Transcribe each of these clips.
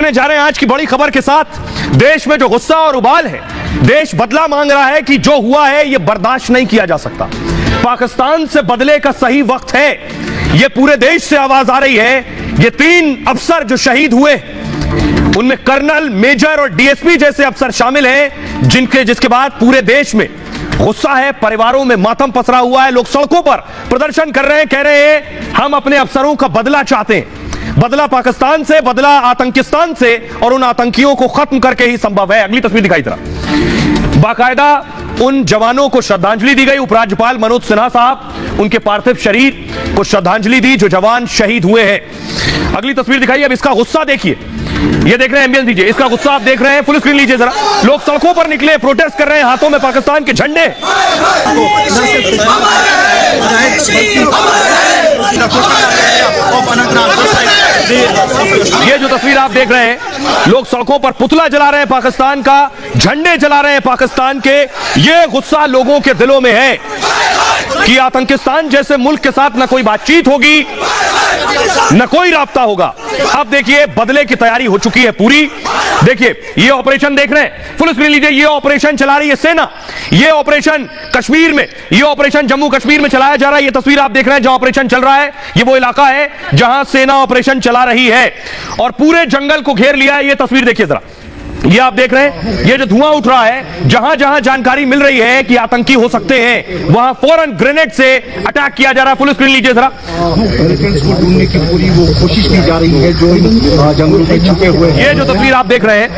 देखने जा रहे हैं आज की बड़ी खबर के साथ। देश में जो गुस्सा और उबाल है, देश बदला मांग रहा है कि जो हुआ है यह बर्दाश्त नहीं किया जा सकता। पाकिस्तान से बदले का सही वक्त है, यह पूरे देश से आवाज आ रही है। ये 3 अफसर जो शहीद हुए, उनमें कर्नल, मेजर और डीएसपी जैसे अफसर शामिल हैं, जिसके बाद पूरे देश में गुस्सा है, परिवारों में मातम पसरा हुआ है। लोग सड़कों पर प्रदर्शन कर रहे हैं, कह रहे हैं हम अपने अफसरों का बदला चाहते हैं। बदला पाकिस्तान से, बदला आतंकिस्तान से, और उन आतंकियों को खत्म करके ही संभव है। अगली तस्वीर दिखाई जरा। बाकायदा उन जवानों को श्रद्धांजलि दी गई। उपराज्यपाल मनोज सिन्हा साहब उनके पार्थिव शरीर को श्रद्धांजलि दी जो जवान शहीद हुए हैं। अगली तस्वीर दिखाइए। अब इसका गुस्सा देखिए, ये देख रहे हैं, एम्बियंस दीजिए, इसका गुस्सा आप देख रहे हैं। फुल स्क्रीन लीजिए जरा। लोग सड़कों पर निकले, प्रोटेस्ट कर रहे हैं, हाथों में पाकिस्तान के झंडे। ये जो तस्वीर आप देख रहे हैं, लोग सड़कों पर पुतला जला रहे हैं पाकिस्तान का, झंडे जला रहे हैं पाकिस्तान के। ये गुस्सा लोगों के दिलों में है कि आतंकिस्तान जैसे मुल्क के साथ न कोई बातचीत होगी, न कोई राब्ता होगा। अब देखिए बदले की तैयारी हो चुकी है पूरी। देखिए ये ऑपरेशन देख रहे हैं, फुल स्क्रीन लीजिए। ये ऑपरेशन चला रही है सेना। ये ऑपरेशन कश्मीर में, ये ऑपरेशन जम्मू कश्मीर में चलाया जा रहा है। ये तस्वीर आप देख रहे हैं जहां ऑपरेशन चल रहा है, ये वो इलाका है जहां सेना ऑपरेशन चला रही है और पूरे जंगल को घेर लिया है। ये तस्वीर देखिए जरा, ये आप देख रहे हैं, ये जो धुआं उठ रहा है, जहां जहां जानकारी मिल रही है कि आतंकी हो सकते हैं, वहां फौरन ग्रेनेड से अटैक किया जा रहा है। फुल स्क्रीन लीजिए जरा। को ढूंढने की पूरी वो कोशिश की जा रही है जो जंगलों में छुपे हुए हैं। ये जो तस्वीर आप देख रहे हैं,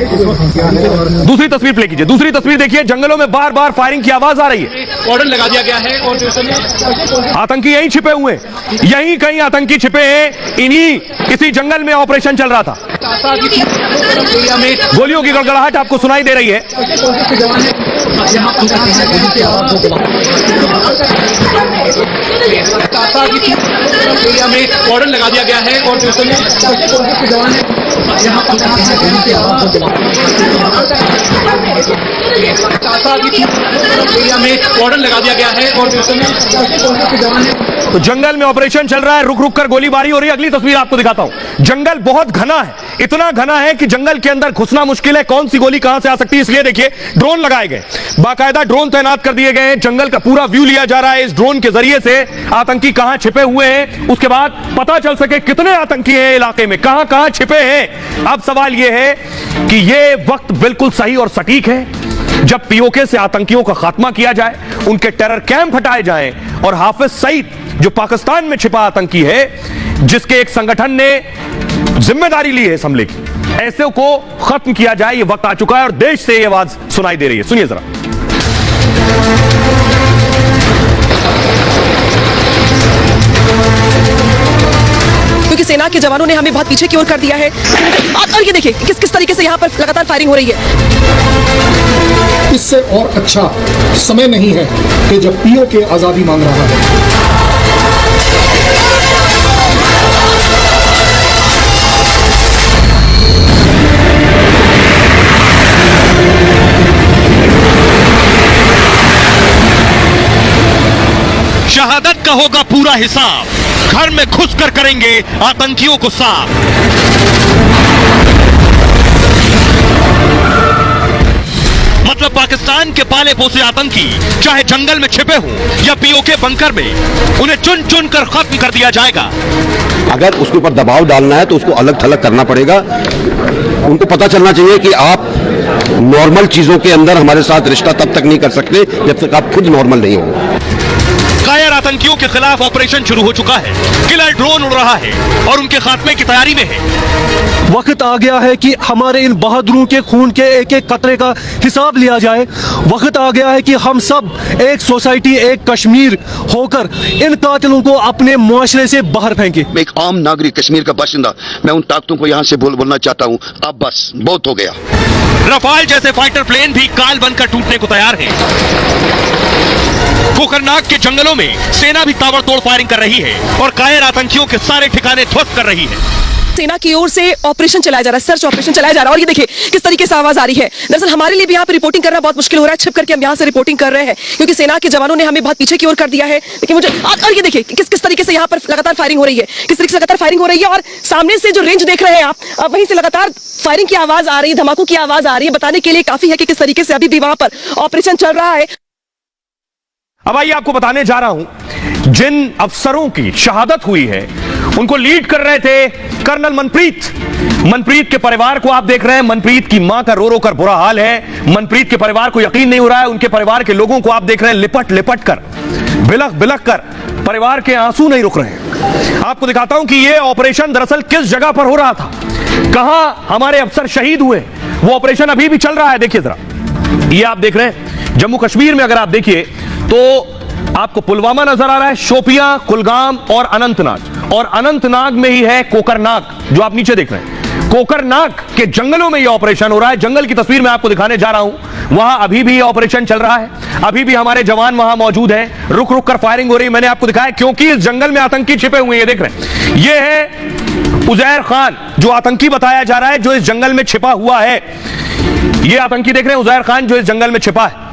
दूसरी तस्वीर प्ले कीजिए। दूसरी तस्वीर देखिए, जंगलों में बार बार फायरिंग की आवाज आ रही है। ऑर्डर लगा दिया गया है और आतंकी यहीं छिपे हुए हैं, यहीं कहीं आतंकी छिपे हैं। इसी जंगल में ऑपरेशन चल रहा था। गोलियों की गड़गड़ाहट आपको सुनाई दे रही है। ऑर्डर लगा दिया गया है और ऑर्डर लगा दिया गया है और तो जंगल में ऑपरेशन चल रहा है, रुक रुक कर गोलीबारी हो रही है। अगली तस्वीर आपको दिखाता हूं। जंगल बहुत घना है, इतना घना है कि जंगल के अंदर घुसना मुश्किल है। कौन सी गोली कहां से आ सकती है, इसलिए देखिए ड्रोन लगाए गए, बाकायदा ड्रोन तैनात कर दिए गए हैं। जंगल का पूरा व्यू लिया जा रहा है इस ड्रोन के जरिए से, आतंकी कहां छिपे हुए हैं, उसके बाद पता चल सके कितने आतंकी हैं इलाके में, कहां कहां छिपे हैं। अब सवाल यह है कि यह वक्त बिल्कुल सही और सटीक है जब पीओके से आतंकियों का खात्मा किया जाए, उनके टेरर कैंप हटाए जाएं और हाफिज सईद जो पाकिस्तान में छिपा आतंकी है, जिसके एक संगठन ने जिम्मेदारी ली है इस हमले की, ऐसे को खत्म किया जाए। ये वक्त आ चुका है और देश से ये आवाज सुनाई दे रही है। सुनिए जरा। क्योंकि सेना के जवानों ने हमें बहुत पीछे की ओर कर दिया है और ये देखिए किस किस तरीके से यहाँ पर लगातार फायरिंग हो रही है। इससे और अच्छा समय नहीं है कि जब पीओके आजादी मांग रहा है। शहादत का होगा पूरा हिसाब, घर में घुसकर करेंगे आतंकियों को साफ। मतलब पाकिस्तान के पाले पोसे आतंकी चाहे जंगल में छिपे हों या पीओके बंकर में, उन्हें चुन चुन कर खत्म कर दिया जाएगा। अगर उसके ऊपर दबाव डालना है तो उसको अलग थलग करना पड़ेगा। उनको पता चलना चाहिए कि आप नॉर्मल चीजों के अंदर हमारे साथ रिश्ता तब तक नहीं कर सकते जब तक आप खुद नॉर्मल नहीं हो। कायर आतंकियों के खिलाफ ऑपरेशन शुरू हो चुका है। किलर ड्रोन उड़ रहा है और उनके खात्मे की तैयारी में है। वक्त आ गया है कि हमारे इन बहादुरों के खून के एक एक कतरे का हिसाब लिया जाए। वक्त आ गया है कि हम सब एक सोसाइटी, एक कश्मीर होकर इन कातिलों को अपने मुआशरे से बाहर फेंके। मैं एक आम नागरिक, कश्मीर का बाशिंदा, मैं उन ताकतों को यहाँ से बोलना चाहता हूँ, अब बस बहुत हो गया। रफाल जैसे फाइटर प्लेन भी काल बनकर टूटने को तैयार हैं। कोकरनाग के जंगलों में सेना भी ताबड़तोड़ फायरिंग कर रही है और कायर आतंकियों के सारे ठिकाने ध्वस्त कर रही है। सेना की ओर से ऑपरेशन चलाया जा रहा है, सर्च ऑपरेशन चलाया जा रहा है। और ये देखिए किस तरीके से आवाज आ रही है। दरअसल हमारे लिए भी यहाँ पे रिपोर्टिंग करना बहुत मुश्किल हो रहा है, छिप करके हम यहाँ से रिपोर्टिंग कर रहे हैं क्योंकि सेना के जवानों ने हमें बहुत पीछे की ओर कर दिया है। लेकिन मुझे और ये देखिए किस तरीके से यहाँ पर लगातार फायरिंग हो रही है, किस तरीके से लगातार फायरिंग हो रही है। और सामने से जो रेंज देख रहे हैं आप, वहीं से लगातार फायरिंग की आवाज आ रही है, धमाकों की आवाज आ रही है। बताने के लिए काफी है कि किस तरीके से अभी भी वहां पर ऑपरेशन चल रहा है। अब आइए आपको बताने जा रहा हूं जिन अफसरों की शहादत हुई है उनको लीड कर रहे थे कर्नल मनप्रीत के परिवार को आप देख रहे हैं। मनप्रीत की मां का रो रो कर बुरा हाल है। मनप्रीत के परिवार को यकीन नहीं हो रहा है। उनके परिवार के लोगों को आप देख रहे हैं लिपट लिपट कर, बिलख बिलख कर, परिवार के आंसू नहीं रुक रहे हैं। आपको दिखाता हूं कि यह ऑपरेशन दरअसल किस जगह पर हो रहा था, कहां हमारे अफसर शहीद हुए। वो ऑपरेशन अभी भी चल रहा है। देखिए जरा, ये आप देख रहे हैं जम्मू कश्मीर में। अगर आप देखिए तो आपको पुलवामा नजर आ रहा है, शोपियां, कुलगाम और अनंतनाग। और अनंतनाग में ही है कोकरनाग, जो आप नीचे देख रहे हैं। कोकरनाग के जंगलों में यह ऑपरेशन हो रहा है। जंगल की तस्वीर मैं आपको दिखाने जा रहा हूं। वहां अभी भी ऑपरेशन चल रहा है, अभी भी हमारे जवान वहां मौजूद हैं। रुक रुक कर फायरिंग हो रही है। मैंने आपको दिखाया क्योंकि इस जंगल में आतंकी छिपे हुए हैं। देख रहे हैं, यह है उजैर खान, जो आतंकी बताया जा रहा है, जो इस जंगल में छिपा हुआ है। यह आतंकी देख रहे हैं, उजैर खान, जो इस जंगल में छिपा है।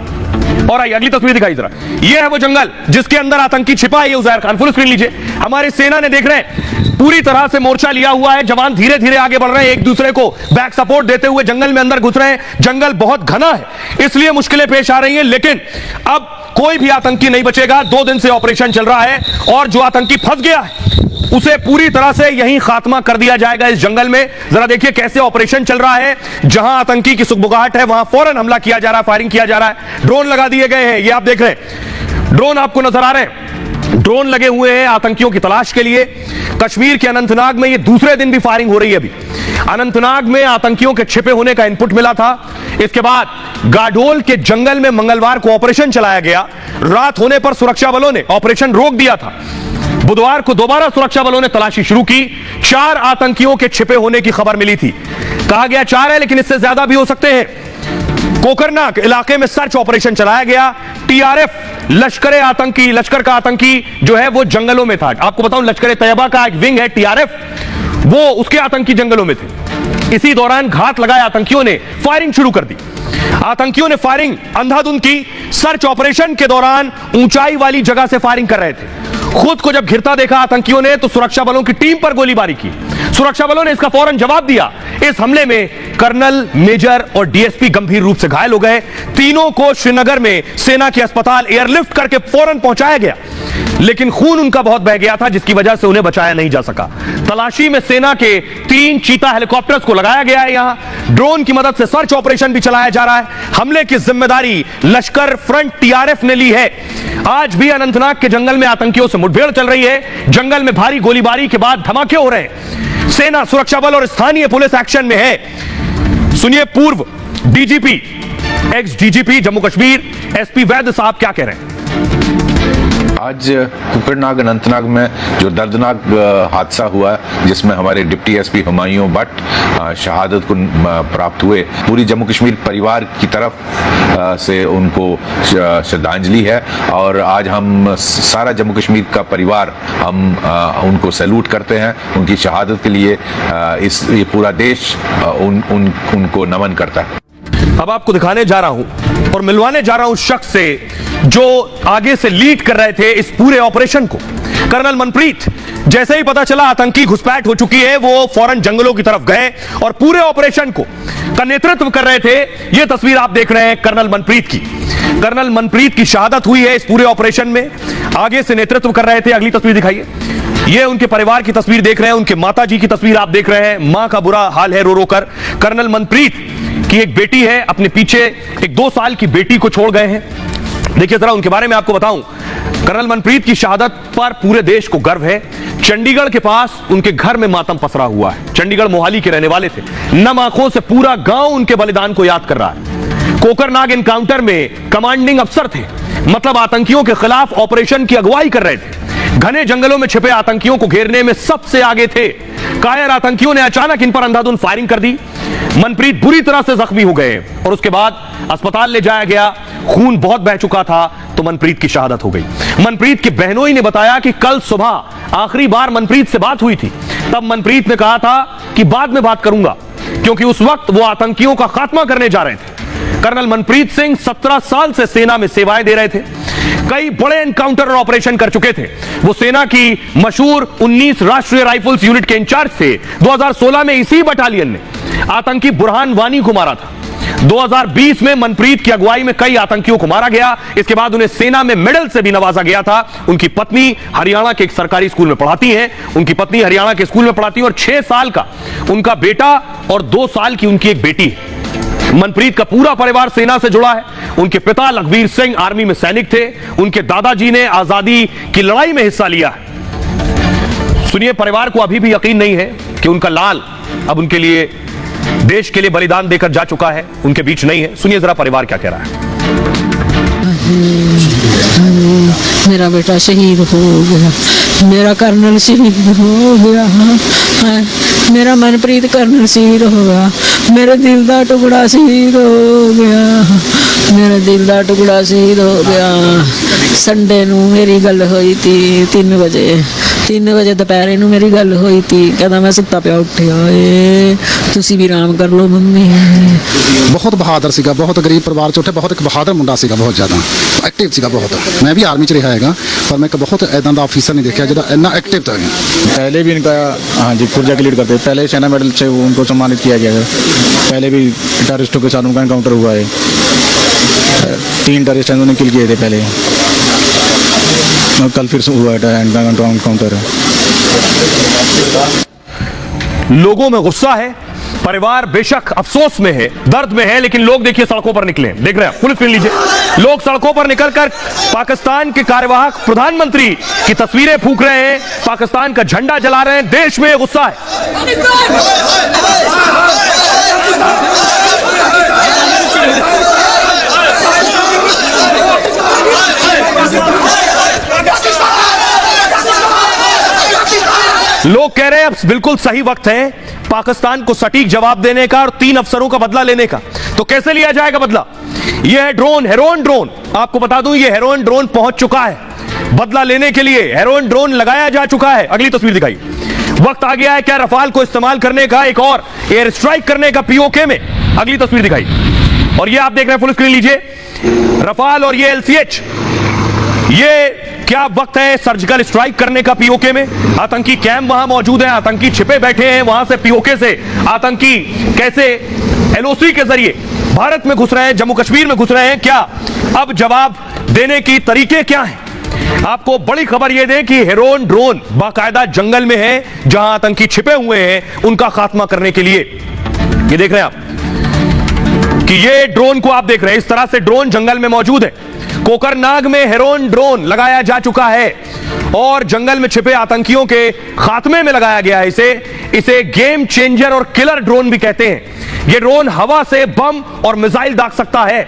और आइए अगली तस्वीर दिखाई जरा। यह है वो जंगल जिसके अंदर आतंकी छिपा है। ये उजैर खान, फुल स्क्रीन लीजिए। हमारी सेना ने देख रहे हैं पूरी तरह से मोर्चा लिया हुआ है। जवान धीरे धीरे आगे बढ़ रहे हैं, एक दूसरे को बैक सपोर्ट देते हुए जंगल में अंदर घुस रहे हैं। जंगल बहुत घना है, इसलिए मुश्किलें पेश आ रही हैं, लेकिन अब कोई भी आतंकी नहीं बचेगा। 2 दिन से ऑपरेशन चल रहा है और जो आतंकी फंस गया है उसे पूरी तरह से यहीं खात्मा कर दिया जाएगा इस जंगल में। जरा देखिए कैसे ऑपरेशन चल रहा है। जहां आतंकी की सुगबुगाहट है वहां फौरन हमला किया जा रहा है, फायरिंग किया जा रहा है। ड्रोन लगा दिए गए हैं, ये आप देख रहे हैं, ड्रोन आपको नजर आ रहे हैं। ड्रोन लगे हुए हैं आतंकियों की तलाश के लिए। कश्मीर के अनंतनाग में ये दूसरे दिन भी फायरिंग हो रही है। अभी अनंतनाग में आतंकियों के छिपे होने का इनपुट मिला था। इसके बाद गाडोल के जंगल में मंगलवार को ऑपरेशन चलाया गया। रात होने पर सुरक्षा बलों ने ऑपरेशन रोक दिया था। बुधवार को दोबारा सुरक्षा बलों ने तलाशी शुरू की। 4 आतंकियों के छिपे होने की खबर मिली थी। कहा गया 4 है, लेकिन इससे ज्यादा भी हो सकते हैं। कोकरनाग इलाके में सर्च ऑपरेशन चलाया गया। टीआरएफ लश्कर का आतंकी जो है वो जंगलों में था। आपको बताऊं, लश्कर तैयबा का एक विंग है टीआरएफ, वो उसके आतंकी जंगलों में थे। इसी दौरान घात लगाए आतंकियों ने फायरिंग शुरू कर दी। आतंकियों ने फायरिंग अंधाधुंध की। सर्च ऑपरेशन के दौरान ऊंचाई वाली जगह से फायरिंग कर रहे थे। खुद को जब घिरता देखा आतंकियों ने तो सुरक्षा बलों की टीम पर गोलीबारी की। सुरक्षा बलों ने इसका फौरन जवाब दिया। इस हमले में कर्नल, मेजर और डीएसपी गंभीर रूप से घायल हो गए। तीनों को श्रीनगर में सेना के अस्पताल एयरलिफ्ट करके फौरन पहुंचाया गया, लेकिन खून उनका बहुत बह गया था, जिसकी वजह से उन्हें बचाया नहीं जा सका। तलाशी में सेना के 3 चीता हेलीकॉप्टर्स को लगाया गया है। यहां ड्रोन की मदद से सर्च ऑपरेशन भी चलाया जा रहा है। हमले की जिम्मेदारी लश्कर फ्रंट टीआरएफ ने ली है। आज भी अनंतनाग के जंगल में आतंकियों से मुठभेड़ चल रही है। जंगल में भारी गोलीबारी के बाद धमाके हो रहे हैं। सेना, सुरक्षा बल और स्थानीय पुलिस एक्शन में है। सुनिए पूर्व DGP, x DGP Jammu Kashmir SP वैद्य साहब क्या कह रहे हैं। आज कोकरनाग अनंतनाग में जो दर्दनाक हादसा हुआ जिसमें हमारे डिप्टी एसपी हुमायूं भट्ट शहादत को प्राप्त हुए, पूरी जम्मू कश्मीर परिवार की तरफ से उनको श्रद्धांजलि है। और आज हम सारा जम्मू कश्मीर का परिवार हम उनको सैल्यूट करते हैं। उनकी शहादत के लिए ये पूरा देश उनको नमन करता है। अब आपको दिखाने जा रहा हूं और मिलवाने जा रहा हूं शख्स से जो आगे से लीड कर रहे थे इस पूरे ऑपरेशन को, कर्नल मनप्रीत। जैसे ही पता चला आतंकी घुसपैठ हो चुकी है, वो फौरन जंगलों की तरफ गए और पूरे ऑपरेशन का नेतृत्व कर रहे थे। यह तस्वीर आप देख रहे हैं कर्नल मनप्रीत की। कर्नल मनप्रीत की शहादत हुई है इस पूरे ऑपरेशन में, आगे से नेतृत्व कर रहे थे। अगली तस्वीर दिखाइए। ये उनके परिवार की तस्वीर देख रहे हैं, उनके माता जी की तस्वीर आप देख रहे हैं। मां का बुरा हाल है रो रो कर। कर्नल मनप्रीत की एक बेटी है, अपने पीछे एक 2 साल की बेटी को छोड़ गए हैं। देखिए जरा उनके बारे में आपको बताऊं। कर्नल मनप्रीत की शहादत पर पूरे देश को गर्व है। चंडीगढ़ के पास उनके घर में मातम पसरा हुआ है। चंडीगढ़ मोहाली के रहने वाले थे। नम आंखों से पूरा गांव उनके बलिदान को याद कर रहा है। कोकरनाग एनकाउंटर में कमांडिंग अफसर थे, मतलब आतंकियों के खिलाफ ऑपरेशन की अगुवाई कर रहे थे। घने जंगलों में छिपे आतंकियों को घेरने में सबसे आगे थे। कायर आतंकियों ने अचानक इन पर अंधाधुंध फायरिंग कर दी। मनप्रीत बुरी तरह से जख्मी हो गए और उसके बाद अस्पताल ले जाया गया। खून बहुत बह चुका था तो मनप्रीत की शहादत हो गई। मनप्रीत की बहनोई ने बताया कि कल सुबह आखिरी बार मनप्रीत से बात हुई थी, तब मनप्रीत ने कहा था कि बाद में बात करूंगा, क्योंकि उस वक्त वो आतंकियों का खात्मा करने जा रहे थे। कर्नल मनप्रीत सिंह 17 साल से सेना में सेवाएं दे रहे थे, कई बड़े एनकाउंटर और ऑपरेशन कर चुके थे। वो सेना की मशहूर 19 राष्ट्रीय राइफल्स यूनिट के इंचार्ज थे। 2016 में इसी बटालियन ने आतंकी बुरहान वानी को मारा था। 2020 में मनप्रीत की अगुवाई में कई आतंकियों को मारा गया। इसके बाद उन्हें सेना में मेडल से भी नवाजा गया था। उनकी पत्नी हरियाणा के एक सरकारी स्कूल में पढ़ाती हैं। उनकी पत्नी हरियाणा के स्कूल में पढ़ाती है और 6 साल का उनका बेटा और 2 साल की उनकी एक बेटी है। मनप्रीत का पूरा परिवार सेना से जुड़ा है। उनके पिता लखबीर सिंह आर्मी में सैनिक थे। उनके दादाजी ने आजादी की लड़ाई में हिस्सा लिया है। सुनिए, परिवार को अभी भी यकीन नहीं है कि उनका लाल अब उनके लिए, देश के लिए बलिदान देकर जा चुका है, उनके बीच नहीं है। सुनिए जरा परिवार क्या कह रहा है। मेरा बेटा शहीद हो गया, मेरा कर्नल शहीद हो गया, मेरा मनप्रीत कर्नल शहीद हो गया, मेरे दिल का टुकड़ा शहीद हो गया, मेरा दिल का टुकड़ा शहीद हो गया। संडे नू मेरी गल हुई थी 3 ਵਜੇ ਦੁਪਹਿਰੇ ਨੂੰ ਮੇਰੀ ਗੱਲ ਹੋਈ ਤੀ। ਕਹਿੰਦਾ ਮੈਂ ਸੁੱਤਾ ਪਿਆ ਉੱਠਿਆ ਏ, ਤੁਸੀਂ ਵੀ ਆਰਾਮ ਕਰ ਲਓ ਮੰਮੀ। बहुत बहादुर सीगा, बहुत गरीब परिवार च उठे, बहुत एक बहादुर मुंडा सीगा, बहुत ज़्यादा एक्टिव सीगा बहुत। मैं भी आर्मी च रहा हैगा, पर मैं एक बहुत ऐदा दा ऑफिसर नहीं देखा जो इन्ना एक्टिव था। पहले भी इनका, हाँ जी, पुर्जा की लीड करते, पहले सेना मेडल से उनको सम्मानित किया गया है। पहले भी टेररिस्टों के साथ उनका एनकाउंटर हुआ है, 3 टेररिस्ट उन्होंने किल किए थे पहले, कल फिर से हुआ है एनकाउंटर। लोगों में गुस्सा है, परिवार बेशक अफसोस में है, दर्द में है, लेकिन लोग देखिए सड़कों पर निकले, देख रहे हैं, फुल स्क्रीन लीजिए। लोग सड़कों पर निकलकर पाकिस्तान के कार्यवाहक प्रधानमंत्री की तस्वीरें फूंक रहे हैं, पाकिस्तान का झंडा जला रहे हैं। देश में गुस्सा है। लोग कह रहे हैं अब बिल्कुल सही वक्त है पाकिस्तान को सटीक जवाब देने का और 3 अफसरों का बदला लेने का। तो कैसे लिया जाएगा बदला? यह है ड्रोन, हेरोइन ड्रोन। आपको बता दूं, यह हेरोइन ड्रोन पहुंच चुका है। बदला लेने के लिए हेरोइन ड्रोन लगाया जा चुका है। अगली तस्वीर दिखाइए। वक्त आ गया है क्या रफाल को इस्तेमाल करने का, एक और एयर स्ट्राइक करने का पीओके में? अगली तस्वीर दिखाइए। और ये आप देख रहे हैं, फुल स्क्रीन लीजिए, रफाल और ये LCH। ये क्या वक्त है सर्जिकल स्ट्राइक करने का पीओके में? आतंकी कैंप वहां मौजूद है, आतंकी छिपे बैठे हैं, वहां से पीओके से आतंकी कैसे LOC के जरिए भारत में घुस रहे हैं, जम्मू कश्मीर में घुस रहे हैं? क्या अब जवाब देने की तरीके क्या हैं? आपको बड़ी खबर यह दें कि हेरोइन ड्रोन बाकायदा जंगल में है, जहां आतंकी छिपे हुए हैं, उनका खात्मा करने के लिए। ये देख रहे हैं आप कि ये ड्रोन को आप देख रहे हैं, इस तरह से ड्रोन जंगल में मौजूद है। कोकरनाग में हेरोइन ड्रोन लगाया जा चुका है और जंगल में छिपे आतंकियों के खात्मे में लगाया गया है। इसे गेम चेंजर और किलर ड्रोन भी कहते हैं। यह ड्रोन हवा से बम और मिसाइल दाग सकता है,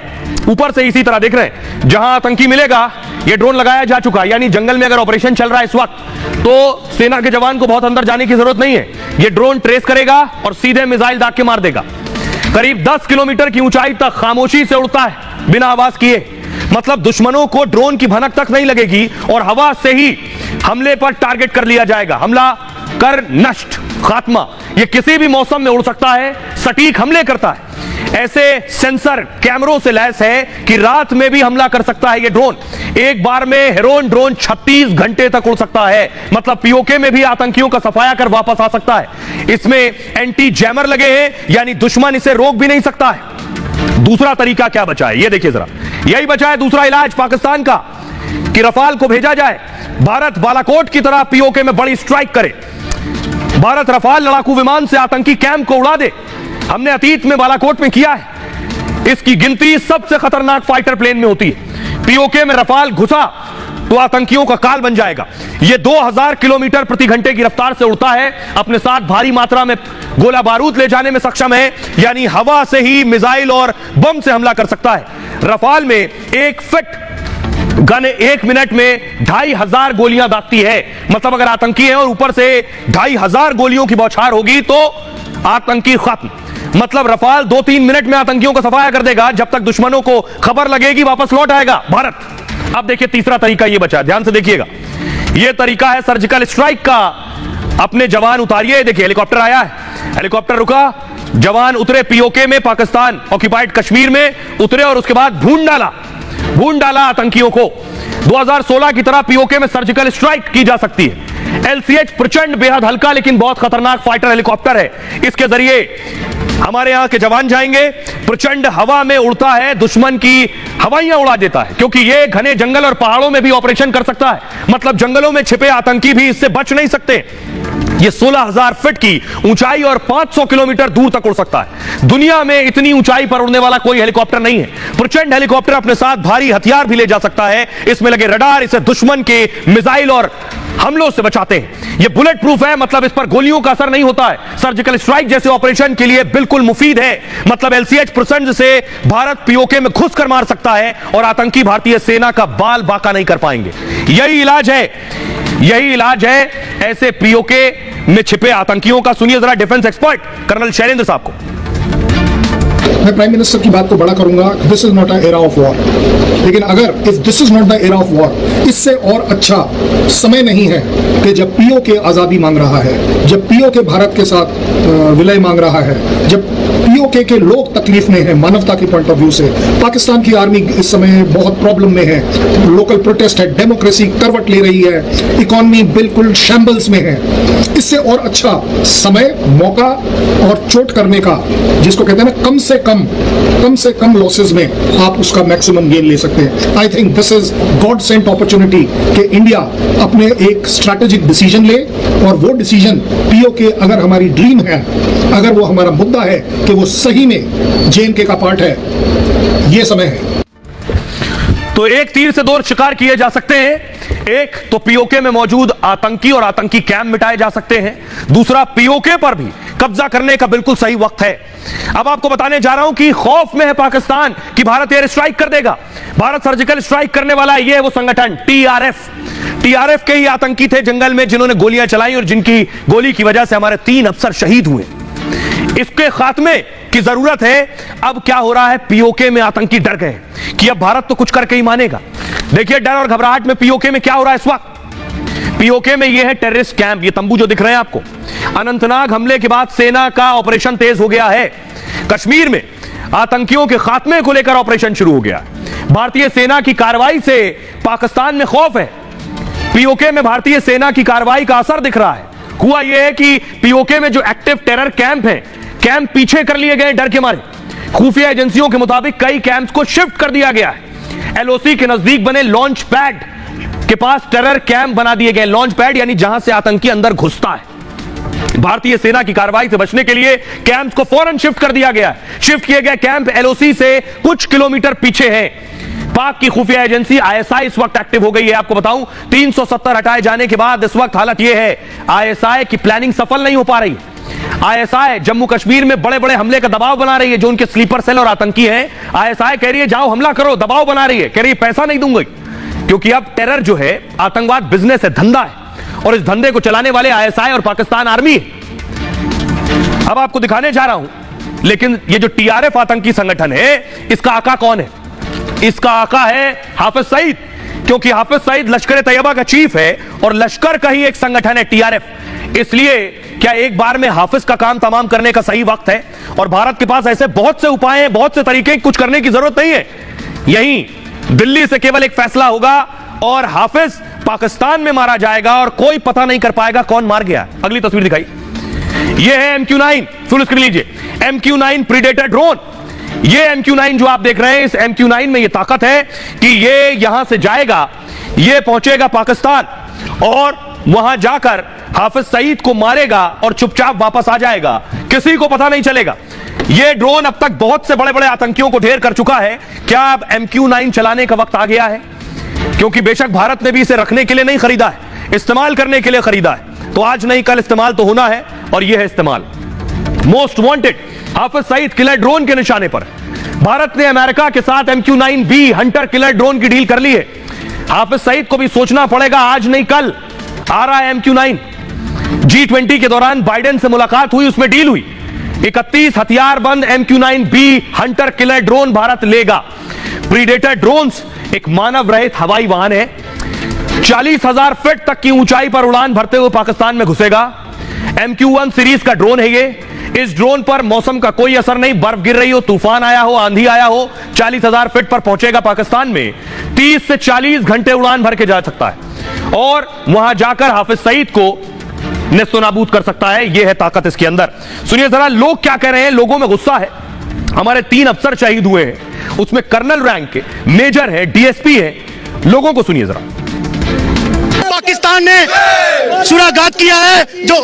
ऊपर से इसी तरह देख रहे हैं। जहां आतंकी मिलेगा यह ड्रोन लगाया जा चुका है, यानी जंगल में अगर ऑपरेशन चल रहा है इस वक्त, तो सेना के जवान को बहुत अंदर जाने की जरूरत नहीं है। यह ड्रोन ट्रेस करेगा और सीधे मिसाइल दाग के मार देगा। करीब 10 किलोमीटर की ऊंचाई तक खामोशी से उड़ता है, बिना आवाज किए। मतलब दुश्मनों को ड्रोन की भनक तक नहीं लगेगी और हवा से ही हमले पर टारगेट कर लिया जाएगा। हमला कर नष्ट, खात्मा। यह किसी भी मौसम में उड़ सकता है, सटीक हमले करता है। ऐसे सेंसर कैमरों से लैस है कि रात में भी हमला कर सकता है। यह ड्रोन एक बार में हेरोइन ड्रोन 36 घंटे तक उड़ सकता है। मतलब पीओके में भी आतंकियों का सफाया कर वापस आ सकता है। इसमें एंटी जैमर लगे हैं, यानी दुश्मन इसे रोक भी नहीं सकता है। दूसरा तरीका क्या बचा है, यह देखिए जरा। यही बचा है दूसरा इलाज पाकिस्तान का कि रफाल को भेजा जाए, भारत बालाकोट की तरह पीओके में बड़ी स्ट्राइक करे। भारत रफाल लड़ाकू विमान से आतंकी कैंप को उड़ा दे। हमने अतीत में बालाकोट में किया है। इसकी गिनती सबसे खतरनाक फाइटर प्लेन में होती है। पीओके में रफाल घुसा तो आतंकियों का काल बन जाएगा। यह 2000 किलोमीटर प्रति घंटे की रफ्तार से उड़ता है, अपने साथ भारी मात्रा में गोला बारूद ले जाने में सक्षम है, यानी हवा से ही मिसाइल और बम से हमला कर सकता है। रफाल में एक फिट गन 1 मिनट में 2500 गोलियां दागती है। मतलब अगर आतंकी है और ऊपर से 2500 गोलियों की बौछार होगी तो आतंकी खत्म। मतलब रफाल 2-3 मिनट में आतंकियों का सफाया कर देगा। जब तक दुश्मनों को खबर लगेगी वापस लौट आएगा भारत। अब देखिए तीसरा तरीका यह बचा, ध्यान से देखिएगा। यह तरीका है सर्जिकल स्ट्राइक का। अपने जवान उतारिए, देखिए हेलीकॉप्टर आया है, हेलीकॉप्टर रुका, जवान उतरे पीओके में, पाकिस्तान ऑक्युपाइड कश्मीर में उतरे और उसके बाद भून डाला आतंकियों को। 2016 की तरह पीओके में सर्जिकल स्ट्राइक की जा सकती है। LCH प्रचंड बेहद हल्का लेकिन बहुत खतरनाक फाइटर हेलीकॉप्टर है। इसके जरिए हमारे यहां के जवान जाएंगे, प्रचंड हवा में उड़ता है, दुश्मन की हवाइयां उड़ा देता है, क्योंकि ये घने जंगल और पहाड़ों में भी ऑपरेशन कर सकता है। मतलब जंगलों में छिपे आतंकी भी इससे बच नहीं सकते। ये 16,000 फीट की ऊंचाई और 500 किलोमीटर दूर तक उड़ सकता है। दुनिया में इतनी ऊंचाई पर उड़ने वाला कोई हेलीकॉप्टर नहीं है। प्रचंड हेलीकॉप्टर अपने साथ भारी हथियार भी ले जा सकता है। इसमें लगे रडार इसे दुश्मन के मिसाइल और हमलों से बचाते हैं। यह बुलेट प्रूफ है, मतलब इस पर गोलियों का असर नहीं होता है। सर्जिकल स्ट्राइक जैसे ऑपरेशन के लिए बिल्कुल मुफीद है। मतलब LCH प्रचंड से भारत पीओके में घुसकर मार सकता है और आतंकी भारतीय सेना का बाल बाका नहीं कर पाएंगे। यही इलाज है ऐसे पीओके में छिपे आतंकियों का। सुनिए जरा डिफेंस एक्सपर्ट कर्नल शैलेंद्र साहब को। मैं प्राइम मिनिस्टर की बात को बड़ा करूंगा, this is not a era of war. लेकिन अगर if this is not the era of war, इससे और अच्छा समय नहीं है कि जब पीओके आजादी मांग रहा है, जब पीओके भारत के साथ विलय मांग रहा है, जब पीओके के लोग तकलीफ में हैं मानवता के पॉइंट ऑफ व्यू से। पाकिस्तान की आर्मी इस समय बहुत प्रॉब्लम में है, लोकल प्रोटेस्ट है, डेमोक्रेसी करवट ले रही है, इकोनॉमी बिल्कुल शैम्बल्स में है। इससे और अच्छा समय, मौका और चोट करने का, जिसको कहते हैं ना कम से कम लॉसेस में आप उसका मैक्सिमम गेन ले सकते हैं। I think this is God sent opportunity कि इंडिया अपने एक स्ट्रैटेजिक डिसीजन ले, और वो डिसीजन पीओके अगर हमारी ड्रीम है, अगर वो हमारा मुद्दा है कि वो सही में JNK का पार्ट है, ये समय है। तो एक तीर से दो शिकार किए जा सकते हैं। एक तो पीओके में मौजूद आतंकी और आतंकी कैंप मिटाए जा सकते हैं, दूसरा पीओके पर भी कब्जा करने का बिल्कुल सही वक्त है। अब आपको बताने जा रहा हूं कि खौफ में है पाकिस्तान कि भारत एयर स्ट्राइक कर देगा। भारत सर्जिकल स्ट्राइक करने वाला है, ये है वो संगठन TRF के ही आतंकी थे जंगल में जिन्होंने गोलियां चलाई और जिनकी गोली की वजह से हमारे 3 अफसर शहीद हुए। इसके खात्मे की जरूरत है। अब क्या हो रहा है, पीओके में आतंकी डर गए कि अब भारत तो कुछ करके ही मानेगा। देखिए डर और घबराहट में पीओके में क्या हो रहा है इस वक्त। पीओके में ये है टेररिस्ट कैंप, ये तंबू जो दिख रहे हैं आपको। अनंतनाग हमले के बाद सेना का ऑपरेशन तेज हो गया है। कश्मीर में आतंकियों के खात्मे को लेकर ऑपरेशन शुरू हो गया। भारतीय सेना की कार्रवाई से पाकिस्तान में खौफ है। पीओके में भारतीय सेना की कार्रवाई का असर दिख रहा है। हुआ यह है कि पीओके में जो एक्टिव टेरर कैंप हैं, कैंप पीछे कर लिए गए डर के मारे। खुफिया एजेंसियों के मुताबिक कई कैंप्स को शिफ्ट कर दिया गया है। LOC के नजदीक बने लॉन्च पैड के पास टेरर कैंप बना दिए गए। लॉन्च पैड यानी जहां से आतंकी अंदर घुसता है। भारतीय सेना की कार्रवाई से बचने के लिए कैंप्स को फौरन शिफ्ट कर दिया गया। शिफ्ट किए गए कैंप LOC से कुछ किलोमीटर पीछे है। पाक की खुफिया एजेंसी ISI इस वक्त एक्टिव हो गई है। आपको बताऊं 370 हटाए जाने के बाद इस वक्त हालत यह है, ISI की प्लानिंग सफल नहीं हो पा रही। ISI जम्मू कश्मीर में बड़े बड़े हमले का दबाव बना रही है। जो उनके स्लीपर सेल और आतंकी हैं, ISI कह रही है जाओ हमला करो, दबाव बना रही है, कह रही है पैसा नहीं दूंगी, क्योंकि अब टेरर जो है आतंकवाद बिजनेस है, धंधा है, और इस धंधे को चलाने वाले ISI और पाकिस्तान आर्मी है। अब आपको दिखाने जा रहा हूं, लेकिन ये जो TRF आतंकी संगठन है, इसका आका कौन है? इसका आका है हाफिज सईद, क्योंकि हाफिज सईद लश्कर तैयबा का चीफ है और लश्कर का ही एक संगठन है TRF। इसलिए क्या एक बार में हाफिज का काम तमाम करने का सही वक्त है? और भारत के पास ऐसे बहुत से उपाय हैं, बहुत से तरीके, कुछ करने की जरूरत नहीं है। यहीं दिल्ली से केवल एक फैसला होगा और हाफिज पाकिस्तान में मारा जाएगा और कोई पता नहीं कर पाएगा कौन मार गया। अगली तस्वीर दिखाई, यह है MQ-9, फुल स्क्रीन लीजिए। MQ-9 predator drone. ये MQ-9 जो आप देख रहे हैं, इस MQ-9 में ये ताकत है कि ये यहां से जाएगा, ये पहुंचेगा पाकिस्तान और वहां जाकर हाफिज सईद को मारेगा और चुपचाप वापस आ जाएगा, किसी को पता नहीं चलेगा। ये ड्रोन अब तक बहुत से बड़े बड़े आतंकियों को ढेर कर चुका है। क्या अब MQ-9 चलाने का वक्त आ गया है? क्योंकि बेशक भारत ने भी इसे रखने के लिए नहीं खरीदा है, इस्तेमाल करने के लिए खरीदा है। तो आज नहीं कल इस्तेमाल तो होना है, और यह है इस्तेमाल। Most wanted Hafiz Saeed killer drone के निशाने पर भारत ने अमेरिका के साथ MQ-9B हंटर किलर ड्रोन की डील कर ली है। हाफिज सईद को भी सोचना पड़ेगा, आज नहीं कल आ रहा है MQ-9। G20 के दौरान बाइडेन से मुलाकात हुई, उसमें डील हुई। 31 हथियारबंद MQ-9B Hunter killer drone Bharat लेगा। प्रीडेटर ड्रोन्स एक मानव रहित हवाई वाहन है। 40,000 फीट तक की ऊंचाई पर उड़ान भरते हुए पाकिस्तान में घुसेगा। MQ-1 सीरीज का ड्रोन है ये। इस ड्रोन पर मौसम का कोई असर नहीं, बर्फ गिर रही हो, तूफान आया हो, आंधी आया हो, 40,000 फीट पर पहुंचेगा पाकिस्तान में। 30 से 40 घंटे उड़ान भर के जा सकता है और वहां जाकर हाफिज सईद को नेस्तनाबूद कर सकता है। यह है ताकत इसके अंदर। सुनिए जरा लोग क्या कह रहे हैं। लोगों में गुस्सा है। हमारे 3 अफसर शहीद हुए हैं, उसमें कर्नल रैंक के, मेजर है, DSP है। लोगों को सुनिए जरा। पाकिस्तान ने सुरागात किया है, जो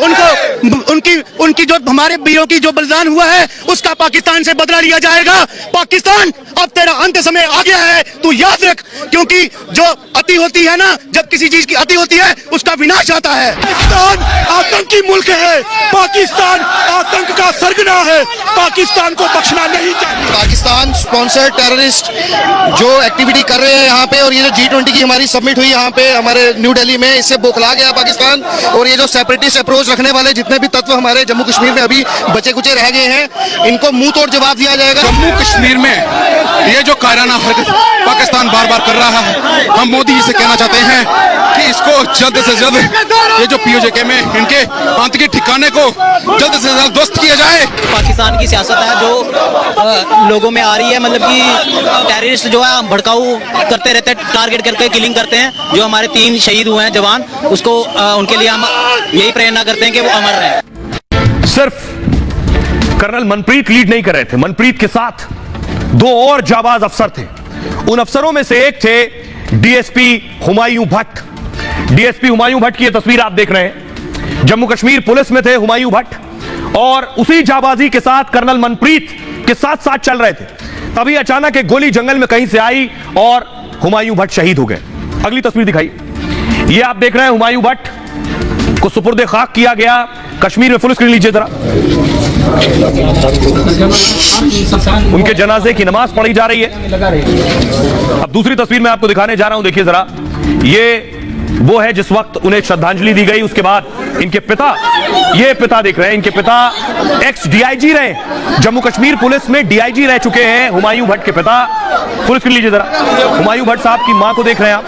उनकी जो हमारे वीरों की जो बलिदान हुआ है उसका पाकिस्तान से बदला लिया जाएगा। पाकिस्तान अब तेरा अंत समय आ गया है, तू याद रख, क्योंकि जो अति होती है ना, जब किसी चीज की अति होती है उसका विनाश आता है। पाकिस्तान आतंकी मुल्क है, पाकिस्तान आतंक का सरगना है, पाकिस्तान को बख्शना नहीं चाहिए। पाकिस्तान स्पॉन्सर्ड टेररिस्ट जो एक्टिविटी कर रहे हैं यहाँ पे, और ये जो G20 की हमारी समिट हुई यहाँ पे हमारे न्यू दिल्ली में, इससे बौखला गया पाकिस्तान। और ये जो सेपरेटिस्ट अप्रोच रखने वाले जितने भी तत्व हमारे जम्मू कश्मीर में अभी बचे कुचे रह गए हैं, इनको मुंह तोड़ जवाब दिया जाएगा। जम्मू कश्मीर में ये जो कायराना हरकत पाकिस्तान बार बार कर रहा है, हम मोदी जी से कहना चाहते हैं कि इसको जल्द से जल्द ये जो POJK में इनके आतंकी ठिकाने को जल्द से जल्द ध्वस्त किया जाए। पाकिस्तान की सियासत है जो लोगों में आ रही है, मतलब कि टेररिस्ट जो है भड़काऊ करते रहते हैं, टारगेट करके किलिंग करते हैं। जो हमारे 3 शहीद हुए हैं जवान, उसको उनके लिए हम यही प्रेरणा करते हैं कि वो अमर रहे। सिर्फ कर्नल मनप्रीत लीड नहीं कर रहे थे, मनप्रीत के साथ 2 और जाबाज अफसर थे। उन अफसरों में से एक थे DSP हुमायूं भट्ट। DSP हुमायूं भट्ट की यह तस्वीर आप देख रहे हैं। जम्मू कश्मीर पुलिस में थे हुमायूं भट्ट, और उसी जाबाजी के साथ कर्नल मनप्रीत के साथ साथ चल रहे थे। तभी अचानक एक गोली जंगल में कहीं से आई और हुमायूं भट्ट शहीद हो गए। अगली तस्वीर दिखाई। ये आप देख रहे हैं हुमायूं भट्ट को सुपुर्दे खाक किया गया। कश्मीर में फुल स्क्रीन लीजिए जरा। उनके जनाजे की नमाज पढ़ी जा रही है। अब दूसरी तस्वीर में आपको दिखाने जा रहा हूं, देखिए जरा। ये वो है जिस वक्त उन्हें श्रद्धांजलि दी गई। उसके बाद इनके पिता, ये पिता देख रहे हैं, इनके पिता एक्स DIG रहे, जम्मू कश्मीर पुलिस में DIG रह चुके हैं हुमायूं भट्ट के पिता। फुल स्क्रीन लीजिए जरा। हुमायूं भट्ट साहब की मां को देख रहे हैं आप।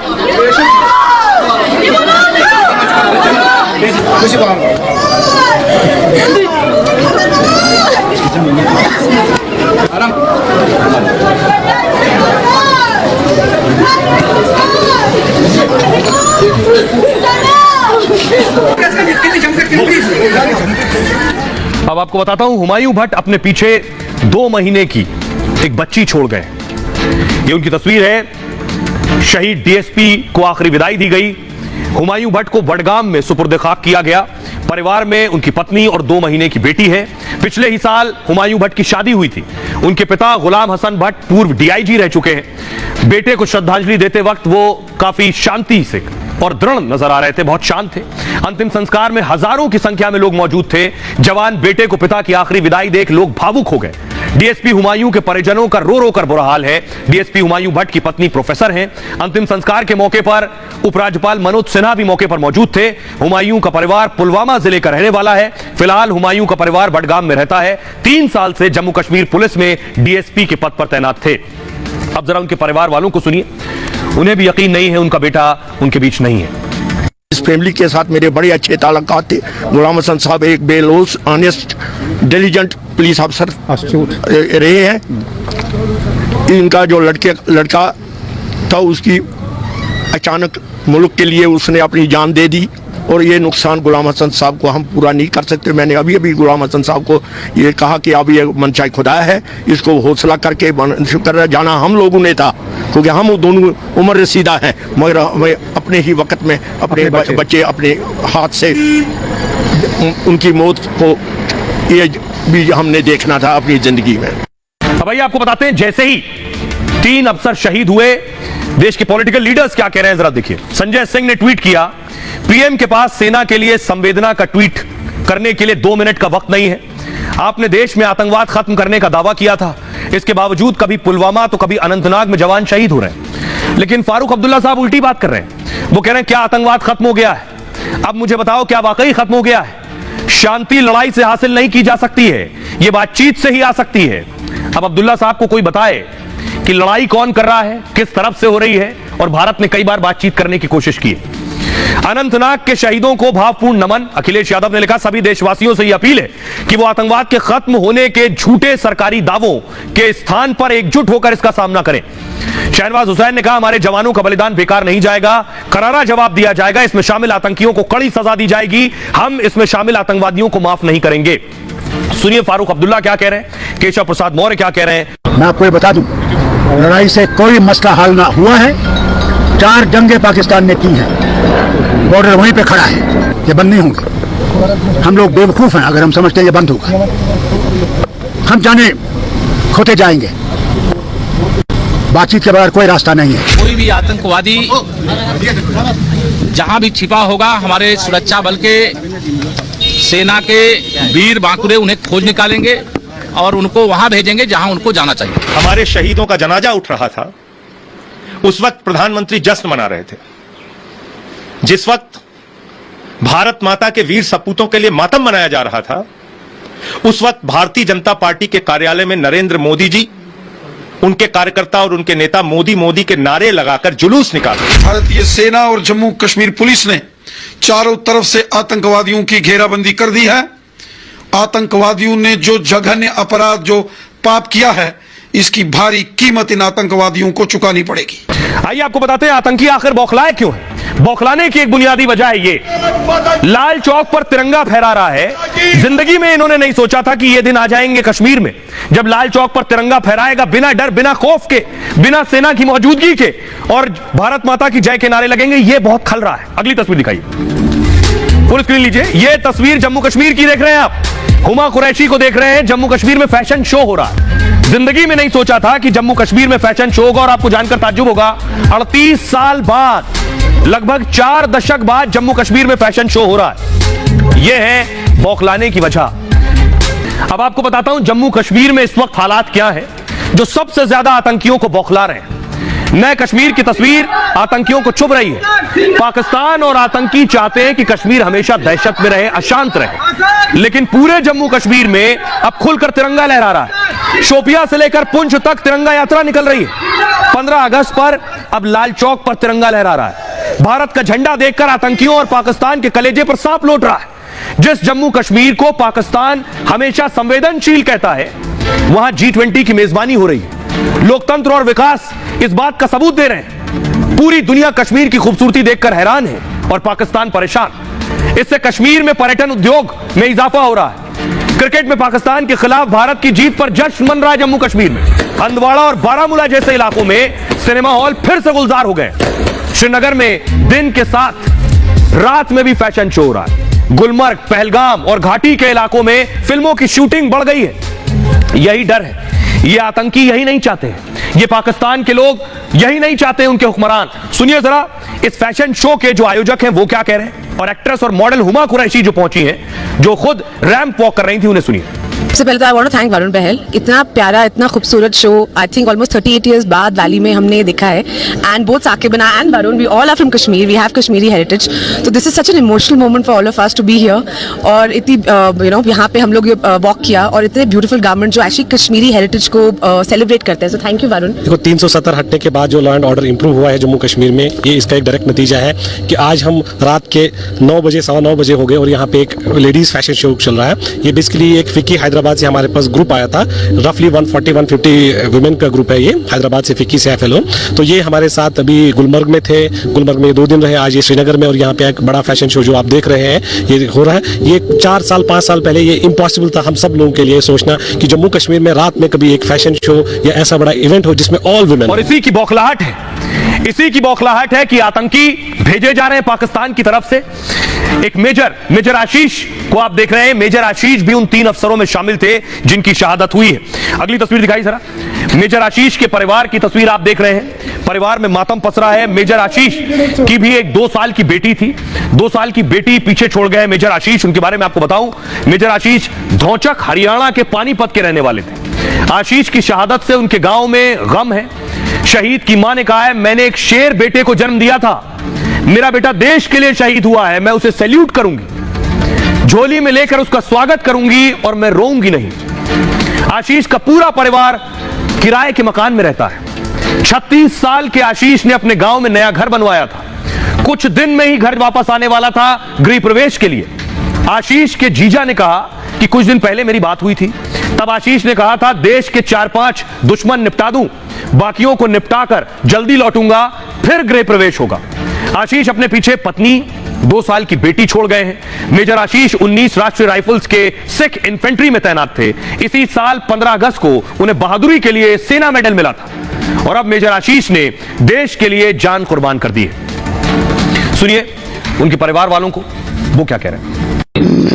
अब आपको बताता हूं, हुमायूं भट्ट अपने पीछे 2 महीने की एक बच्ची छोड़ गए। ये उनकी तस्वीर है। शहीद DSP को आखिरी विदाई दी गई। हुमायूं भट्ट को बडगाम में सुपुर्द खाक किया गया। परिवार में उनकी पत्नी और 2 महीने की बेटी है। पिछले ही साल हुमायूं भट्ट की शादी हुई थी। उनके पिता गुलाम हसन भट्ट पूर्व DIG रह चुके हैं। बेटे को श्रद्धांजलि देते वक्त वो काफी शांति से और दृढ़ नजर आ रहे थे, बहुत शांत थे। अंतिम संस्कार में हजारों की संख्या में लोग मौजूद थे। जवान बेटे को पिता की आखिरी विदाई देख लोग भावुक हो गए। DSP हुमायूं के परिजनों का रो रो कर बुरा हाल है। DSP हुमायूं भट्ट की पत्नी प्रोफेसर हैं। अंतिम संस्कार के मौके पर उपराज्यपाल मनोज सिन्हा भी मौके पर मौजूद थे। हुमायूं का परिवार पुलवामा जिले का रहने वाला है। फिलहाल हुमायूं का परिवार बडगाम में रहता है। 3 साल से जम्मू कश्मीर पुलिस में DSP के पद पर तैनात थे। अब जरा उनके परिवार वालों को सुनिए। उन्हें भी यकीन नहीं है उनका बेटा उनके बीच नहीं है। इस फैमिली के साथ मेरे बड़े अच्छे ताल्लुकात थे। गुलाम हसन साहब एक बेलोस ऑनेस्ट डिलीजेंट पुलिस अफसर रहे हैं। इनका जो लड़का था, उसकी अचानक मुल्क के लिए उसने अपनी जान दे दी, और ये नुकसान गुलाम हसन साहब को हम पूरा नहीं कर सकते। मैंने अभी गुलाम हसन साहब को ये कहा कि अब ये मनचाहे खुदा है, इसको हौसला करके कर जाना हम लोगों ने था, क्योंकि हम दोनों उम्र रसीदा हैं। मगर अपने ही वक्त में अपने बच्चे अपने हाथ से उनकी मौत को ये भी हमने देखना था अपनी जिंदगी में। अब भाई आपको बताते हैं, जैसे ही 3 अफसर शहीद हुए, देश के पॉलिटिकल लीडर्स क्या कह रहे हैं जरा देखिए। संजय सिंह ने ट्वीट किया, PM के पास सेना के लिए संवेदना का ट्वीट करने के लिए 2 मिनट का वक्त नहीं है। आपने देश में आतंकवाद खत्म करने का दावा किया था, इसके बावजूद कभी पुलवामा तो कभी अनंतनाग में जवान शहीद हो रहे हैं। लेकिन फारूक अब्दुल्ला साहब उल्टी बात कर रहे हैं। वो कह रहे हैं क्या आतंकवाद खत्म हो गया है? अब मुझे बताओ, क्या वाकई खत्म हो गया है? शांति लड़ाई से हासिल नहीं की जा सकती है, यह बातचीत से ही आ सकती है। अब अब्दुल्ला साहब को कोई बताए कि लड़ाई कौन कर रहा है, किस तरफ से हो रही है, और भारत ने कई बार बातचीत करने की कोशिश की है। अनंतनाग के शहीदों को भावपूर्ण नमन। अखिलेश यादव ने लिखा, सभी देशवासियों से यह अपील है कि वो आतंकवाद के खत्म होने के झूठे सरकारी दावों के स्थान पर एकजुट होकर इसका सामना करें। शहनवाज हुसैन ने कहा, हमारे जवानों का बलिदान बेकार नहीं जाएगा, करारा जवाब दिया जाएगा, इसमें शामिल आतंकियों को कड़ी सजा दी जाएगी, हम इसमें शामिल आतंकवादियों को माफ नहीं करेंगे। सुनिए फारूक अब्दुल्ला क्या कह रहे हैं, केशव प्रसाद मौर्य क्या कह रहे हैं। मैं आपको ये बता दूं, लड़ाई से कोई मसला हल ना हुआ है। 4 जंगें पाकिस्तान ने की हैं, बॉर्डर वहीं पे खड़ा है, ये बंद नहीं होंगे। हम लोग बेवकूफ हैं अगर हम समझते हैं ये बंद होगा। हम जाने खोते जाएंगे, बातचीत के बगैर कोई रास्ता नहीं है। कोई भी आतंकवादी जहां भी छिपा होगा, हमारे सुरक्षा बल के, सेना के वीर बांकुरे उन्हें खोज निकालेंगे और उनको वहां भेजेंगे जहां उनको जाना चाहिए। हमारे शहीदों का जनाजा उठ रहा था, उस वक्त प्रधानमंत्री जश्न मना रहे थे। जिस वक्त भारत माता के वीर सपूतों के लिए मातम मनाया जा रहा था, उस वक्त भारतीय जनता पार्टी के कार्यालय में नरेंद्र मोदी जी, उनके कार्यकर्ता और उनके नेता मोदी मोदी के नारे लगाकर जुलूस निकाले। भारतीय सेना और जम्मू कश्मीर पुलिस ने चारों तरफ से आतंकवादियों की घेराबंदी कर दी है। आतंकवादियों ने जो जघन्य अपराध, जो पाप किया है, इसकी भारी कीमत इन आतंकवादियों को चुकानी पड़ेगी। आइए आपको बताते हैं आतंकी आखिर बौखलाए क्यों है। बौखलाने की एक बुनियादी वजह है ये, लाल चौक पर तिरंगा फहरा रहा है। जिंदगी में इन्होंने नहीं सोचा था कि ये दिन आ जाएंगे कश्मीर में, जब लाल चौक पर तिरंगा फहराएगा बिना डर, बिना खौफ के, बिना सेना की मौजूदगी के, और भारत माता की जय के नारे लगेंगे। ये बहुत खल रहा है। अगली तस्वीर दिखाइए, फुल स्क्रीन लीजिए। ये तस्वीर जम्मू कश्मीर की देख रहे हैं आप, हुमा कुरैशी को देख रहे हैं। जम्मू कश्मीर में फैशन शो हो रहा है। जिंदगी में नहीं सोचा था कि जम्मू कश्मीर में फैशन शो होगा। और आपको जानकर ताज्जुब होगा, 38 साल बाद, लगभग 4 दशक बाद जम्मू कश्मीर में फैशन शो हो रहा है। यह है बौखलाने की वजह। अब आपको बताता हूं जम्मू कश्मीर में इस वक्त हालात क्या है जो सबसे ज्यादा आतंकियों को बौखला रहे हैं। नए कश्मीर की तस्वीर आतंकियों को चुभ रही है। पाकिस्तान और आतंकी चाहते हैं कि कश्मीर हमेशा दहशत में रहे, अशांत रहे, लेकिन पूरे जम्मू कश्मीर में अब खुलकर तिरंगा लहरा रहा है। शोपिया से लेकर पुंछ तक तिरंगा यात्रा निकल रही है। 15 अगस्त पर अब लाल चौक पर तिरंगा लहरा रहा है। भारत का झंडा देखकर आतंकियों और पाकिस्तान के कलेजे पर सांप लौट रहा है। जिस जम्मू कश्मीर को पाकिस्तान हमेशा संवेदनशील कहता है, वहां G20 की मेजबानी हो रही है। लोकतंत्र और विकास इस बात का सबूत दे रहे हैं। पूरी दुनिया कश्मीर की खूबसूरती देखकर हैरान है और पाकिस्तान परेशान। इससे कश्मीर में पर्यटन उद्योग में इजाफा हो रहा है। क्रिकेट में पाकिस्तान के खिलाफ भारत की जीत पर जश्न मन रहा है। जम्मू कश्मीर में हंदवाड़ा और बारामूला जैसे इलाकों में सिनेमा हॉल फिर से गुलजार हो गए। श्रीनगर में दिन के साथ रात में भी फैशन शो हो रहा है। गुलमर्ग, पहलगाम और घाटी के इलाकों में फिल्मों की शूटिंग बढ़ गई है। यही डर है, ये आतंकी यही नहीं चाहते हैं, ये पाकिस्तान के लोग यही नहीं चाहते, उनके हुक्मरान। सुनिए जरा इस फैशन शो के जो आयोजक हैं वो क्या कह रहे हैं, और एक्ट्रेस और मॉडल हुमा कुरैशी जो पहुंची हैं, जो खुद रैंप वॉक कर रही थी, उन्हें सुनिए। सबसे पहले तो I want to thank Varun Bahl. इतना प्यारा, इतना खूबसूरत show I think almost 38 years बाद वैली में हमने देखा है। And both Saqib and Varun, we all are from Kashmir, we have Kashmiri heritage, तो this is such an emotional moment for all of us to be here. और इतनी यहाँ पे हम लोग वॉक किया, और इतने ब्यूटीफुल गारमेंट जो एक्चुअली कश्मीरी हेरिटेज को सेलिब्रेट करते हैं। So thank you Varun. देखो 370 हटने के बाद जो लॉ एंड ऑर्डर इंप्रूव हुआ है जम्मू कश्मीर में, ये इसका एक डायरेक्ट नतीजा है कि आज हम रात के 9 बजे, 9:15 बजे हो गए और यहाँ पे एक लेडीज फैशन शो चल रहा है। ये बेसिकली एक फिक्की हैदराबाद से हमारे पास ग्रुप आया था, रफली 140-150 वुमेन का ग्रुप है ये, हैदराबाद से फिक्की से FLO। तो ये हमारे साथ अभी गुलमर्ग में थे, गुलमर्ग में 2 दिन रहे, आज ये श्रीनगर में, और यहाँ पे एक बड़ा फैशन शो जो आप देख रहे हैं ये हो रहा है। ये 4 साल 5 साल पहले ये इम्पॉसिबल था हम सब लोगों के लिए सोचना कि जम्मू कश्मीर में रात में कभी एक फैशन शो या ऐसा बड़ा इवेंट हो जिसमें ऑल वुमेन। और इसी की बौखलाहट है, इसी की बौखलाहट है कि आतंकी भेजे जा रहे हैं पाकिस्तान की तरफ से। एक मेजर आशीष को आप देख रहे हैं। मेजर आशीष भी उन 3 अफसरों में शामिल थे जिनकी शहादत हुई है। अगली तस्वीर दिखाई जरा। मेजर आशीष के परिवार की तस्वीर आप देख रहे हैं। परिवार में मातम पसरा है। मेजर आशीष की भी एक 2 साल की बेटी थी, 2 साल की बेटी पीछे छोड़ गए मेजर आशीष। उनके बारे में आपको बताऊं, मेजर आशीष धौचक हरियाणा के पानीपत के रहने वाले थे। आशीष की शहादत से उनके गांव में गम है। शहीद की मां ने कहा है, मैंने एक शेर बेटे को जन्म दिया था, मेरा बेटा देश के लिए शहीद हुआ है, मैं उसे सैल्यूट करूंगी, झोली में लेकर उसका स्वागत करूंगी और मैं रोऊंगी नहीं। आशीष का पूरा परिवार किराए के मकान में रहता है। 36 साल के आशीष ने अपने गांव में नया घर बनवाया था। कुछ दिन में ही घर वापस आने वाला था गृह प्रवेश के लिए। आशीष के जीजा ने कहा कि कुछ दिन पहले मेरी बात हुई थी, तब आशीष ने कहा था देश के 4-5 दुश्मन निपटा दूं, बाकियों को निपटाकर जल्दी लौटूंगा, फिर गृह प्रवेश होगा। आशीष अपने पीछे पत्नी, 2 साल की बेटी छोड़ गए हैं। मेजर आशीष 19 राष्ट्रीय राइफल्स के सिख इन्फेंट्री में तैनात थे। इसी साल 15 अगस्त को उन्हें बहादुरी के लिए सेना मेडल मिला था और अब मेजर आशीष ने देश के लिए जान कुर्बान कर दी है। सुनिए उनके परिवार वालों को, वो क्या कह रहे हैं।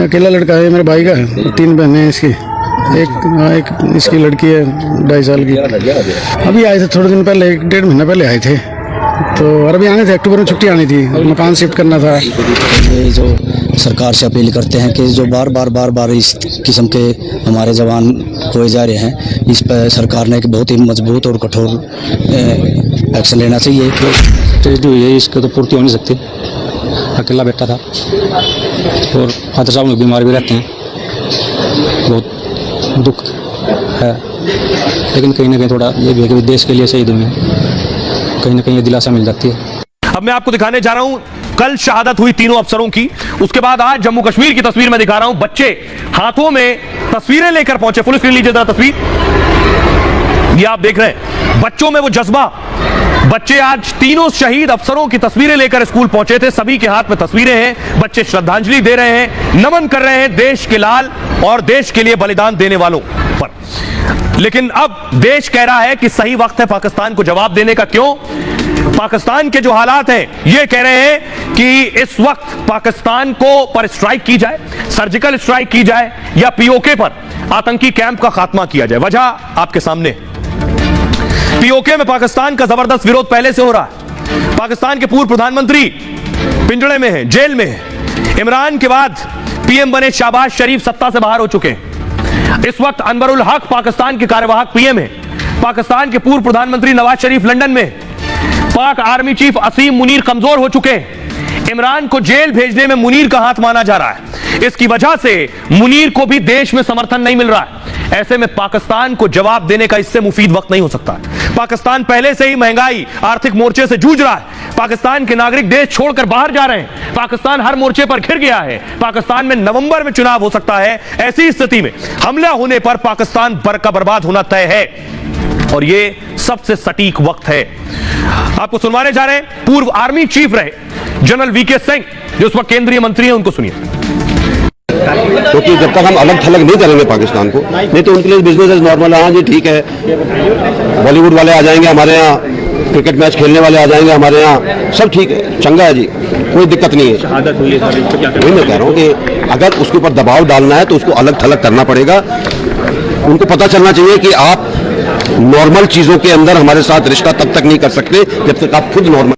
अकेला लड़का है, मेरे भाई का है, 3 बहनें हैं इसकी, एक इसकी लड़की है 2.5 साल की। अभी आए थे थोड़े दिन पहले, 1-1.5 महीना पहले आए थे, तो अरबी आने थे, अक्टूबर में छुट्टी आनी थी, मकान शिफ्ट करना था। ये जो सरकार से अपील करते हैं कि जो बार बार इस किस्म के हमारे जवान खोए जा रहे हैं, इस पर सरकार ने एक बहुत ही मजबूत और कठोर एक्शन लेना चाहिए। ट्रेजेडी हुई है, इसको तो पूर्ति हो नहीं सकती। अकेला बेटा था और फादर साहब लोग बीमार भी रहते हैं, बहुत दुख है, लेकिन कहीं ना कहीं थोड़ा ये भी है कि देश के लिए शहीद हुए हैं, कहीं ना कहीं ये दिलासा मिल जाती है। अब मैं आपको दिखाने जा रहा हूं कल शहादत हुई तीनों अफसरों की, उसके बाद आज जम्मू कश्मीर की तस्वीर में दिखा रहा हूं। बच्चे हाथों में तस्वीरें लेकर पहुंचे। फुल स्क्रीन लीजिए जरा तस्वीर, ये आप देख रहे हैं बच्चों में वो जज्बा। बच्चे आज तीनों शहीद अफसरों की तस्वीरें लेकर स्कूल पहुंचे थे। सभी के हाथ में तस्वीरें हैं। बच्चे श्रद्धांजलि दे रहे हैं, नमन कर रहे हैं देश के लाल और देश के लिए बलिदान देने वालों पर। लेकिन अब देश कह रहा है कि सही वक्त है पाकिस्तान को जवाब देने का। क्यों? पाकिस्तान के जो हालात हैं ये कह रहे हैं कि इस वक्त पाकिस्तान को पर स्ट्राइक की जाए, सर्जिकल स्ट्राइक की जाए, या पीओके पर आतंकी कैंप का खात्मा किया जाए। वजह आपके सामने। पीओके में पाकिस्तान का जबरदस्त विरोध पहले से हो रहा है। पाकिस्तान के पूर्व प्रधानमंत्री पिंजड़े में हैं, जेल में हैं। इमरान के बाद पीएम बने शहबाज शरीफ सत्ता से बाहर हो चुके हैं। इस वक्त अनवरुल हक पाकिस्तान के कार्यवाहक पीएम हैं। पाकिस्तान के पूर्व प्रधानमंत्री नवाज शरीफ लंदन में। पाक आर्मी चीफ असीम मुनीर कमजोर हो चुके हैं। इमरान को जेल भेजने में मुनीर का हाथ माना जा रहा है। इसकी वजह से मुनीर को भी देश में समर्थन नहीं मिल रहा है। ऐसे में पाकिस्तान को जवाब देने का इससे मुफीद वक्त नहीं हो सकता। पाकिस्तान पहले से ही महंगाई, आर्थिक मोर्चे से जूझ रहा है। पाकिस्तान के नागरिक देश छोड़कर बाहर जा रहे हैं। पाकिस्तान हर मोर्चे पर घिर गया है। पाकिस्तान में नवंबर में चुनाव हो सकता है। ऐसी स्थिति में हमला होने पर पाकिस्तान का बर्बाद होना तय है और ये सबसे सटीक वक्त है। आपको सुनवाने जा रहे हैं पूर्व आर्मी चीफ रहे जनरल वीके सिंह, जो उस वक्त केंद्रीय मंत्री हैं, उनको सुनिए। क्योंकि जब तक हम अलग थलग नहीं करेंगे पाकिस्तान को, नहीं तो उनके लिए बिजनेस एज नॉर्मल। हाँ जी ठीक है, बॉलीवुड वाले आ जाएंगे हमारे यहाँ, क्रिकेट मैच खेलने वाले आ जाएंगे हमारे यहाँ, सब ठीक है, चंगा है जी, कोई दिक्कत नहीं है। शहादत हुई है, वही मैं कह रहा हूँ कि अगर उसके ऊपर दबाव डालना है तो उसको अलग थलग करना पड़ेगा। उनको पता चलना चाहिए कि आप नॉर्मल चीजों के अंदर हमारे साथ रिश्ता तब तक नहीं कर सकते जब तक आप खुद नॉर्मल